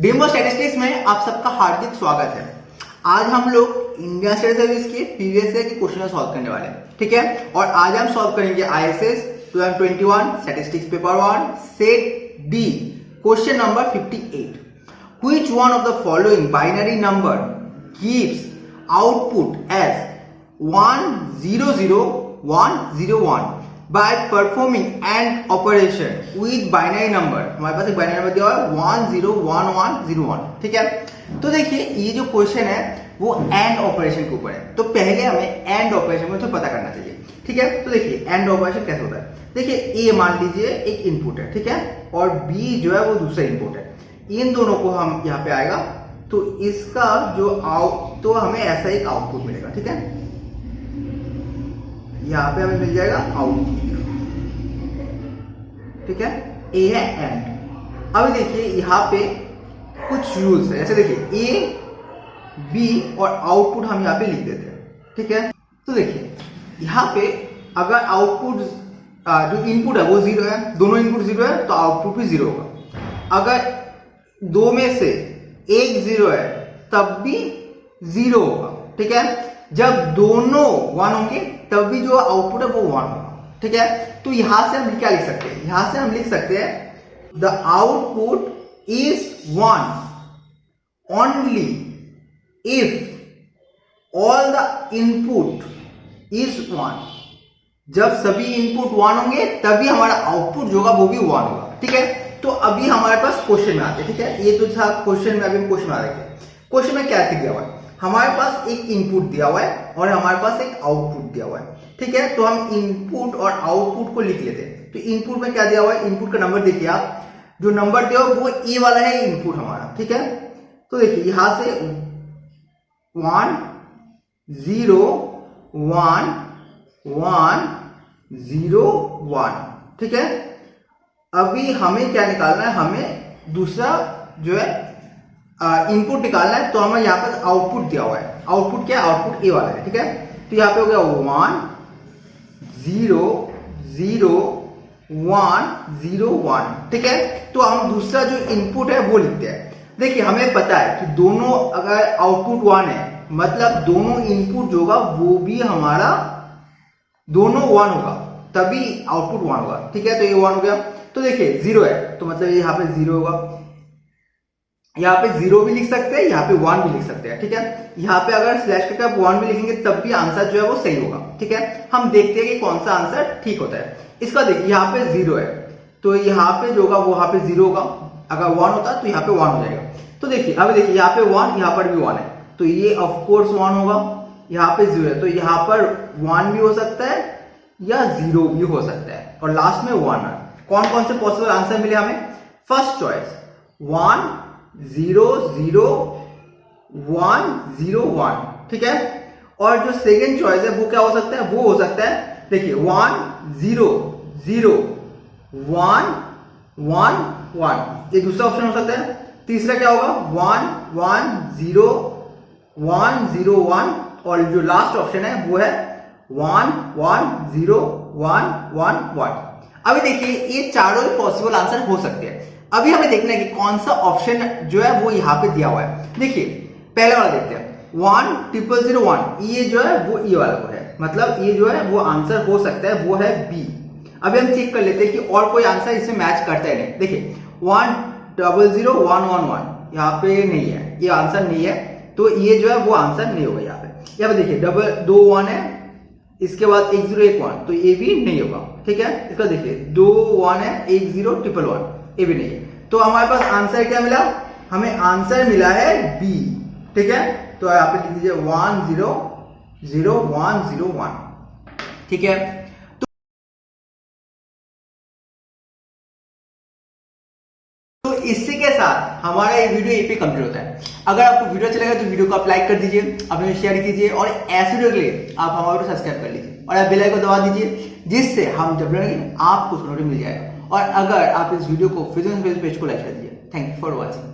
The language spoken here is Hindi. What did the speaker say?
डेमो स्टैटिस्टिक्स में आप सबका हार्दिक स्वागत है। आज हम लोग इंडियन स्टेट सर्विस के प्रीवियस ईयर के क्वेश्चन सॉल्व करने वाले हैं, ठीक है। और आज हम सॉल्व करेंगे ISS 2021 statistics paper 1 set B question number 58। Which one of the following binary number gives output as 1000101 by performing an operation with binary number। हमारे पास एक बाइनरी नंबर दिया हुआ है 101101, ठीक है। तो देखिए ये जो क्वेश्चन है वो एंड ऑपरेशन के ऊपर है, तो पहले हमें एंड ऑपरेशन में तो पता करना चाहिए, ठीक है। तो देखिए एंड ऑपरेशन कैसे होता है। देखिए ए मान लीजिए एक इनपुट है, ठीक है, और बी जो है वो दूसरा इनपुट है। इन दोनों को हम यहाँ पे आएगा तो इसका जो तो हमें ऐसा एक आउटपुट मिलेगा, ठीक है। यहाँ पे हमें मिल जाएगा आउटपुट, ठीक है। ए है एंड। अब देखिए यहाँ पे कुछ रूल्स है, जैसे देखिए ए बी और आउटपुट हम यहाँ पे लिख देते हैं, ठीक है। तो देखिए यहाँ पे अगर आउटपुट जो इनपुट है वो 0 है, दोनों इनपुट 0 है तो आउटपुट भी 0 होगा। अगर दो में से एक 0 है तब भी 0 होगा, ठीक है। जब दोनों 1 होंगे तब भी जो आउटपुट है वो 1 होगा, ठीक है। तो यहां से हम क्या लिख सकते हैं, यहां से हम लिख सकते हैं the output is 1 only if all the input is 1। जब सभी इनपुट 1 होंगे तभी हमारा आउटपुट जो होगा वो भी 1 होगा, ठीक है। तो अभी हमारे पास क्वेश्चन में आते हैं, ठीक है। ये तो था क्वेश्चन में, अभी क्वेश्चन में आ रहे हैं। क्वेश्चन में क्या दिया हुआ है, हमारे पास एक इनपुट दिया हुआ है और हमारे पास एक आउटपुट दिया हुआ है, ठीक है। तो हम इनपुट और आउटपुट को लिख लेते हैं। तो इनपुट में क्या दिया हुआ है, इनपुट का नंबर देखिए आप, जो नंबर दिया हुआ वो ए वाला है इनपुट हमारा, ठीक है। तो देखिए यहां से 1 0 1 1 0 1, ठीक है। अभी हमें क्या निकालना है, हमें दूसरा जो है इनपुट निकालना है। तो हमें यहाँ पर आउटपुट दिया हुआ है, आउटपुट क्या है, आउटपुट ए वाला है, ठीक है। तो यहाँ पे हो गया 1 0 0 1 0 1, ठीक है। तो हम दूसरा जो इनपुट है वो लिखते हैं। देखिए हमें पता है कि दोनों अगर आउटपुट 1 है मतलब दोनों इनपुट जो होगा वो भी हमारा दोनों 1 होगा, तभी आउटपुट 1 होगा, ठीक है। तो ये 1 हो गया। तो देखिए 0 है तो मतलब यहाँ पे 0 होगा, यहाँ पे 0 भी लिख सकते हैं, यहाँ पे 1 भी लिख सकते हैं, ठीक है। यहाँ पे अगर स्लैश करके आप 1 भी लिखेंगे तब भी आंसर जो है वो सही होगा, ठीक है। हम देखते हैं कि कौन सा आंसर ठीक होता है। इसका देखिए यहाँ पे 0 है तो यहाँ पे जो होगा वो यहाँ पे 0 होगा, अगर 1 होता तो यहाँ पे 1 हो जाएगा। तो देखिए अब देखिए यहाँ पे 1, यहाँ पर भी 1 है तो ये ऑफकोर्स 1 होगा। यहाँ पे 0 है तो यहाँ पर 1 भी हो सकता है या 0 भी हो सकता है, और लास्ट में 1 है। कौन कौन से पॉसिबल आंसर मिले हमें, फर्स्ट चॉइस 1 0 0 1 0 1, ठीक है। और जो सेकेंड चॉइस है वो क्या हो सकता है, वो हो सकता है देखिए 1 0 0 1 1 1, ये दूसरा ऑप्शन हो सकता है। तीसरा क्या होगा 1 1 0 1 0 1, और जो लास्ट ऑप्शन है वो है 1 1 0 1 1 1। अभी देखिए ये चारों पॉसिबल आंसर हो सकते हैं। अभी हमें देखना है कि कौन सा ऑप्शन जो है वो यहाँ पे दिया हुआ है। देखिए पहले वाला देखते हैं 10001, ये जो है वो ये वाला को है, मतलब ये जो है वो आंसर हो सकता है, वो है बी। अभी हम चेक कर लेते हैं कि और कोई आंसर इसमें मैच करता है नहीं। देखिए 1000111 यहाँ पे नहीं है, ये आंसर नहीं है, तो ये जो है वो आंसर नहीं होगा। यहाँ पे देखिए 2 1 है, इसके बाद 1 0 1 1, तो ये भी नहीं होगा, ठीक है। इसका देखिए 2 1 है, 1 0 1 1 ये भी नहीं है। तो हमारे पास आंसर क्या मिला, हमें आंसर मिला है बी, ठीक है। तो यहाँ पे लिख दीजिए 1 0 0 1 0 1, ठीक है। तो इसी के साथ हमारा ये वीडियो यहीं पे कंप्लीट होता है। अगर आपको वीडियो अच्छा लगा तो वीडियो को आप लाइक कर दीजिए, अपने शेयर कीजिए, और ऐसे वीडियो के लिए आप हमारे को सब्सक्राइब कर लीजिए और आप बेल आइकन को दबा दीजिए, जिससे हम जब बनाएंगे आपको नोटिफिकेशन मिल जाएगा। और अगर आप इस वीडियो को फेसबुक पेज को लाइक कर दीजिए। Thank you for watching.